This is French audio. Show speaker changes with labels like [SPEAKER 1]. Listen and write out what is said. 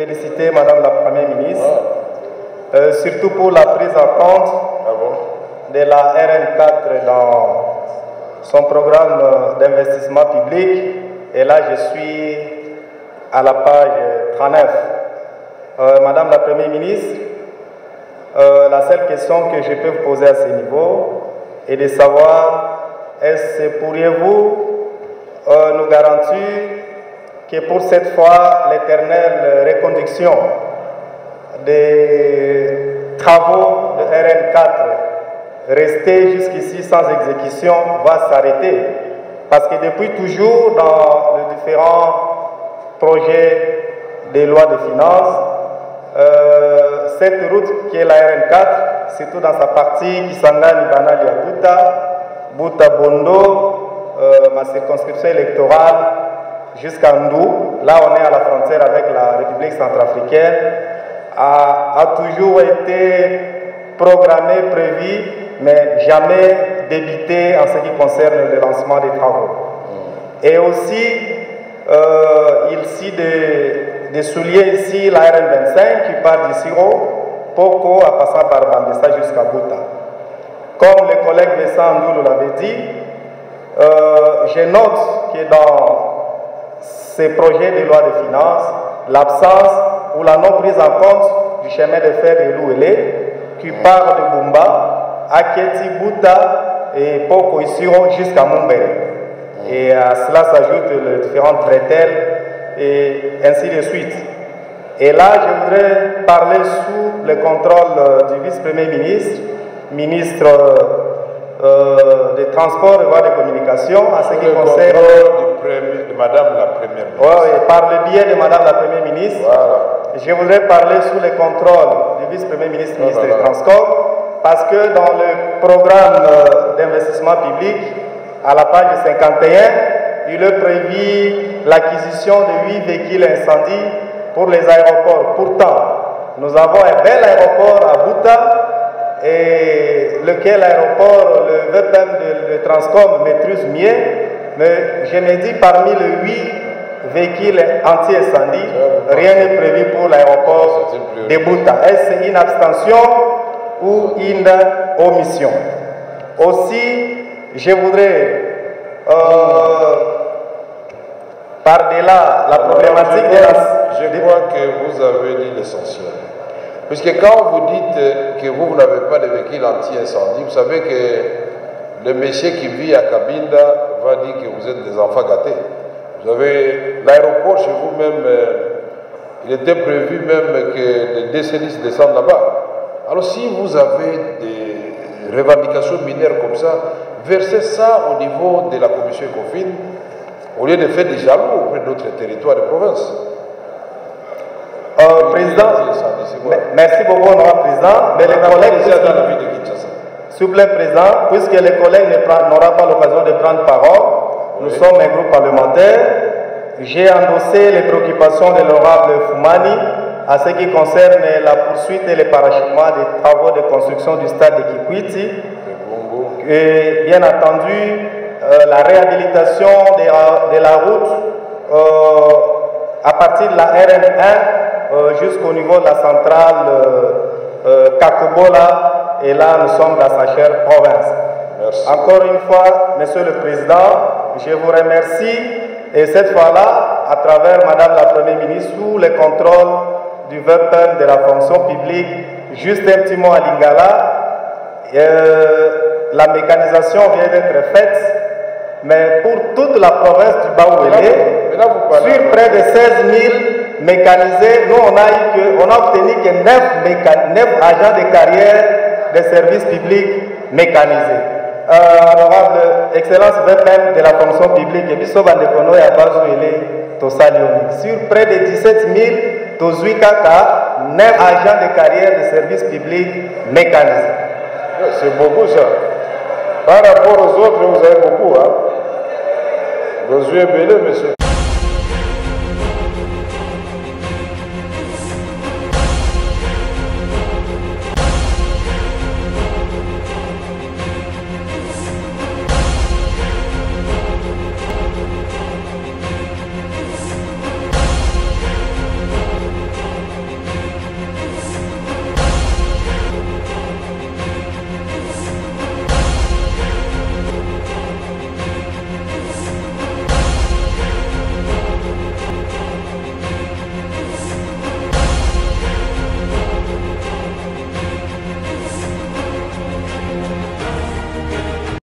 [SPEAKER 1] féliciter Madame la Première ministre, surtout pour la prise en compte de la RN4 dans son programme d'investissement public. Et là, je suis à la page 39. Madame la Première ministre, la seule question que je peux vous poser à ce niveau est de savoir, est-ce que pourriez-vous nous garantir que pour cette fois, l'éternelle reconduction des travaux de RN4 restés jusqu'ici sans exécution va s'arrêter? Parce que depuis toujours, dans les différents projets des lois de finances, cette route qui est la RN4, surtout dans sa partie Kisangani Banali à Bouta Bondo, ma circonscription électorale, jusqu'à Ndou, là on est à la frontière avec la République centrafricaine, a toujours été programmé, prévu, mais jamais débité en ce qui concerne le lancement des travaux. Et aussi, il s'y de souligner ici la RN25 qui part du Siro, Poko, en passant par Bambessa jusqu'à Bouta. Comme le collègue Vincent Ndoulou l'avait dit, je note que dans ces projets de loi de finances, l'absence ou la non prise en compte du chemin de fer de Louélé qui part de Bumba, Aketi, Bouta et Poko Isiro jusqu'à Mumbere. Et à cela s'ajoutent les différentes traitelles et ainsi de suite. Et là, je voudrais parler sous le contrôle du vice-premier ministre, ministre des Transports et voies de communication, en ce qui concerne
[SPEAKER 2] de Madame la Première ministre.
[SPEAKER 1] Oui, par le biais de Madame la Première ministre, je voudrais parler sous le contrôle du vice-premier ministre, ministre des Transports, parce que dans le programme d'investissement public, à la page 51, il est prévu l'acquisition de 8 véhicules incendies pour les aéroports. Pourtant, nous avons un bel aéroport à Bouta, et lequel aéroport le VPM de Transcom maîtrise mieux, mais je me dis parmi les 8 véhicules anti-incendie, rien n'est prévu pour l'aéroport de Bouta. Est-ce une abstention ou une omission? Aussi, je voudrais, par-delà la problématique de la...
[SPEAKER 2] Je crois que vous avez dit l'essentiel. Puisque quand vous dites que vous n'avez pas de véhicule anti-incendie, vous savez que le monsieur qui vit à Cabinda va dire que vous êtes des enfants gâtés. Vous avez l'aéroport chez vous-même, il était prévu même que les décennies descendent là-bas. Alors si vous avez des revendications minières comme ça, versez ça au niveau de la commission ECOFIN, au lieu de faire des jaloux auprès d'autres territoires de province.
[SPEAKER 1] Président, merci beaucoup, honorable président. Mais les collègues, s'il vous plaît, président, puisque les collègues n'auront pas l'occasion de prendre parole, nous sommes un groupe parlementaire. J'ai endossé les préoccupations de l'honorable Foumani à ce qui concerne la poursuite et le parachèvement des travaux de construction du stade de Kikwiti. Et bien entendu, la réhabilitation de la route à partir de la RN1 jusqu'au niveau de la centrale Kakobola, et là nous sommes dans sa chère province. Merci. Encore une fois, Monsieur le Président, je vous remercie, et cette fois-là, à travers Madame la Première ministre, sous le contrôle du VPM de la fonction publique, juste un petit mot à Lingala, la mécanisation vient d'être faite, mais pour toute la province du Baouélé, sur près de 16 000 mécanisés, nous on a obtenu que 9 agents de carrière de services publics mécanisés. Honorable Excellence VPM de la fonction publique, et Bissobandekono et Abazouélé Tosalioni, sur près de 17 000 Tozuikaka, 9 agents de carrière de services publics mécanisés.
[SPEAKER 2] C'est beaucoup ça. Par rapport aux autres, vous avez beaucoup. Hein? Vous avez belé, monsieur.